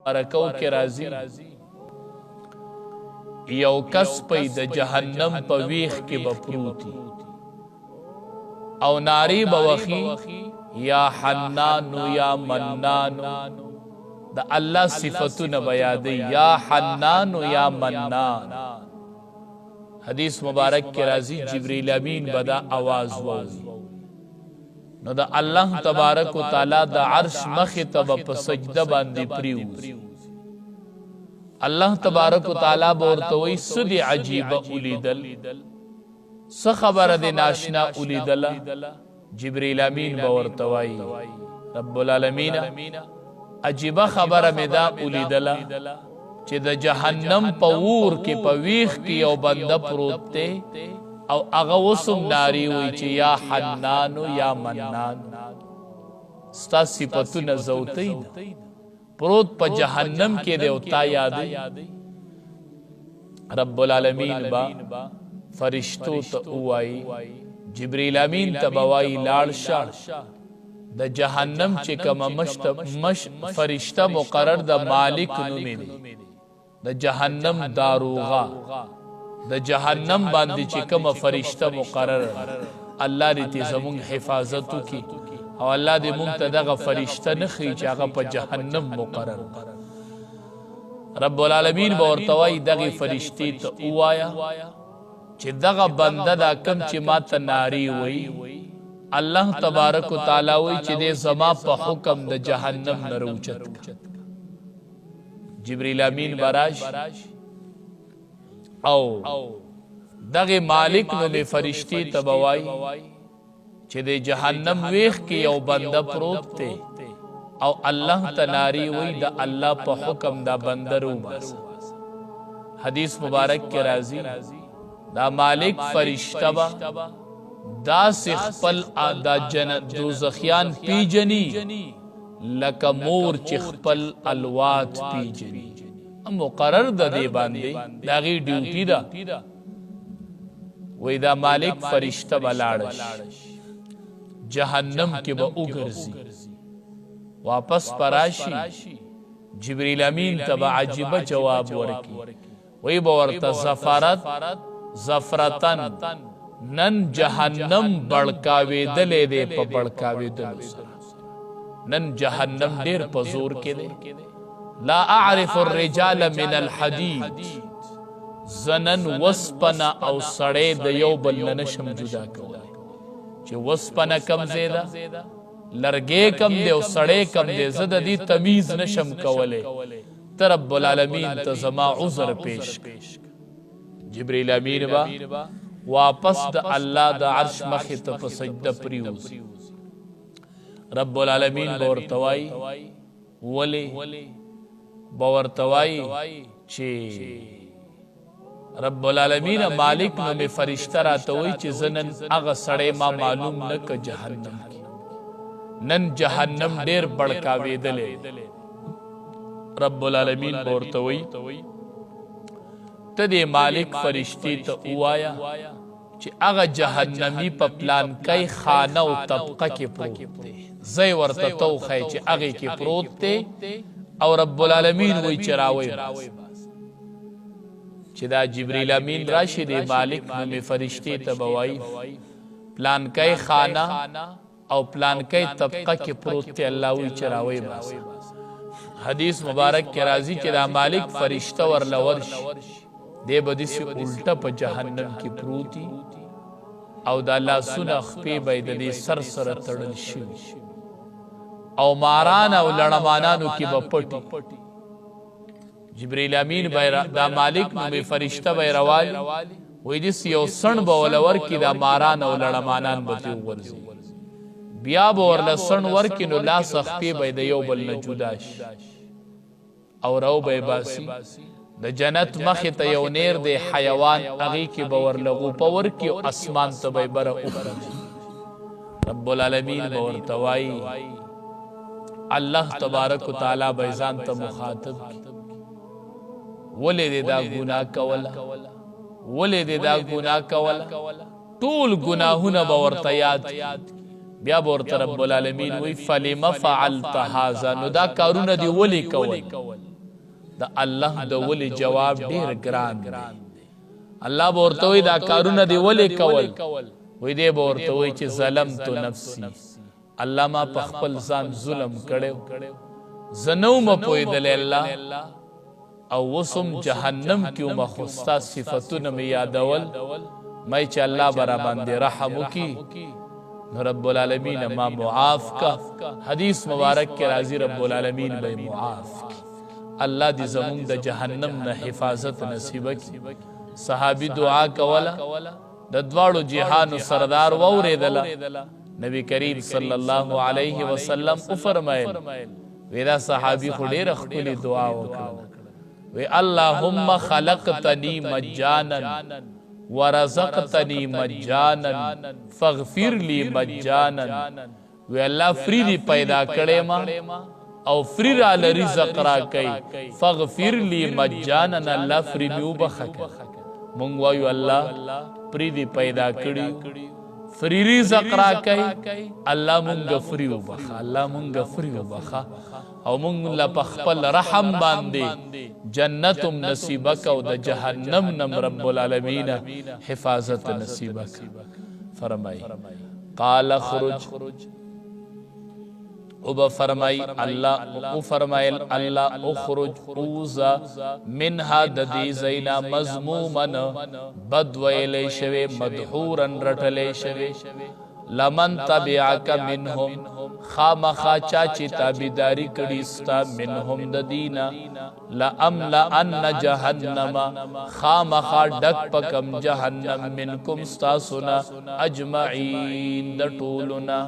برکو کې راځي یو کس پې د جهنم په ویخ کې به پروتي او ناری به وخي یا حنانو یا منانو د الله صفتونه به یادوي یا حنانو یا منان. حدیث مبارک کې راځي جبریل امین به دا آواز واوري نو د الله تبارک و تعالی د عرش مخې ته به په سجده باندې پریوزي. الله تبارک و تعالی به ورته وایي څه دې عجیبه ولیدل، څه خبره دې ناشنا ولیدله؟ جبریل امین به ورته وایي رب العالمین عجیبه خبره مې دا ولیدله چې د جهنم په اور کې په ویخ کې یو بنده پروت دی او هغه اوس هم نارې وایي چې یا حنانو یا منان. ستا صفتونه زوتی نه پروت په جهنم کې دی او تا یادوي. رب العالمین با فرشتو ته ووایي جبریل امین ته به وایي لاړ شه د جهنم چې کومه فرشته مقرر د مالک نومې دی د جهنم داروغه د جهنم باندې چې کومه فرشته مقرر الله دې زموږ حفاظت وکړي او الله دې موږ ته دغه فرشته نه ښیي چې هغه په جهنم مقرر. رب العالمین به ورته وایي دغې فرشتې ته ووایه چې دغه بنده دا کم چې ما ته نارې وایي الله تبارک و تعالی وایي چې دې زما په حکم د جهنم نه راوچت کړه. جبریل امین به راشي او دغه مالک نومې فرشتې ته به وایي چې د جهنم ویخ کې یو بنده پروت دی او الله ته نارې وایي د الله په حکم دا بنده راوباسه. حدیث مبارک کې راځي دا مالک فرشته به داسې خپل دا دوزخیان پیژني لکه مور چې خپل الوات پیژني. مقرر د دې باندې د هغې ډیوټي ده. وایي دا مالک فرشته به لاړه شي جهنم کې به وګرځي واپس به راشي جبریل امین ته به عجیبه جواب ورکړي. وایي به ورته زفرتن نن جهنم بړکاوېدلی دی په بړکاوېدلو سره. نن جهنم ډېر په زور کې دی. لا اعرف الرجال من الحديد زنن وسپنه او سړی د یو بل نه نشم جدا کولی چې وسپنه کم ځای ده لرګی کم دی او سړی کم دی زه د دې تمیز نشم کولی. ته رب العالمین ته زما عذر پیش کړه. جبریل امین به واپس د الله د عرش مخې ته په سجده پریوزي. رب العالمین به ورته وایي ولې به ورته وایي چې رب العالمین مالک نومې فرشته راته وایي چې زه نن هغه سړی ما معلوم نه که جهنم کې نن جهنم ډېر بړکاوېدلی. رب العالمین به ورته وایي ته دې مالک فرشتې ته ووایه چې هغه جهنمي په پلانکی خانه او طبقه کې پروت دی. زه یې ورته ته وښیې چې هغې کې پروت دی او رب العالمین وایي چې راویې چې دا جبریل امین راشي دې مالک نومې فرشتې ته به وایي پلانکی خانه او پلانکی طبقه کې پروت دی. الله وایي چې راویې باسه. حدیث مبارک کې راځي چې دا مالک فرشته ورله ورشي دی به داسې الټه په جهنم کې پروتي او دا لاسونه خپې به یې د دې سر سره تړل شوي او ماران او لړمانانو کې به پټي. جبریل امین به دا مالک نومې فرشته به یې روالي وایي داسې یو سڼ به ورله ورکړي دا ماران او لړمانان به ترې وغورځي بیا به ورله سڼ ورکړي نو لاس خپې به یې د یو بل نه جدا شي او رو به یې باسي. د جنت مخې ته یو نیر دی حیوان هغې کې به ورله غوپه ورکړي او اسمان ته به یې بره وخېږي. رب العالمین به ورته وایي الله تبارک و تعالی به یې ځان ته مخاطب کړي ولې دې دا ګناه کوله ولې دې دا ګناه کوله ټول ګناهونه به ورته یاد بیا به ورته رب العالمین وایي فلم فعلت هذا نو دا کارونه دې ولې کول د الله د ولی جواب ډیر ګران دی. الله ورته وی دا کارونه دی ولی کول، وی دی ورته وی چې ظلمت نفسی، الله ما په خپل ځان ظلم کړو، زنو م پویدل الله او وسم جهنم کې مخستا صفاتونه می یادول، مې چې الله برا باندې رحم وکي نو رب العالمین ما معاف کا. حدیث مبارک کې راځي رب العالمین به معاف کی. الله دې زمونږ د جهنم نه حفاظت نصیب کړي. صحابي دعا کوله، د دواړو جهانو سردار ووریدله، نبی کریم صلی الله علیه وسلم او فرمایل ویدا صحابي خو ډېره ښکلې دعا وکړه، وی اللهم خلقتنی مجانا ورزقتنی مجانا فاغفر لی مجانا، وی الله فری دی پیدا کړې ما او فری را رزق را کوي، فاغفر لی مجانا الله فری می وبخکه. مونږ وایو الله فری دی پیدا کړی، فری رزق را کوي، الله مونږ فری وبخه، الله مونږ فری وبخه او مونږ له خپل رحم باندې جنتم نصیبک او د جهنم نم رب العالمین حفاظت نصیبک. فرمائی قال خرج، او بفرمائی اللہ او فرمائل اللہ اخرج اوزا منها ددی زینا مضمومن بدویلے شوے مدحورا رٹلے شوے، لمن تبعک منهم خامخا چاچی تابیداری کڑیستا منهم ددینا، لأملأن جہنم خامخا ڈک پکم جہنم منکم ستاسنا اجمعین دٹولنا.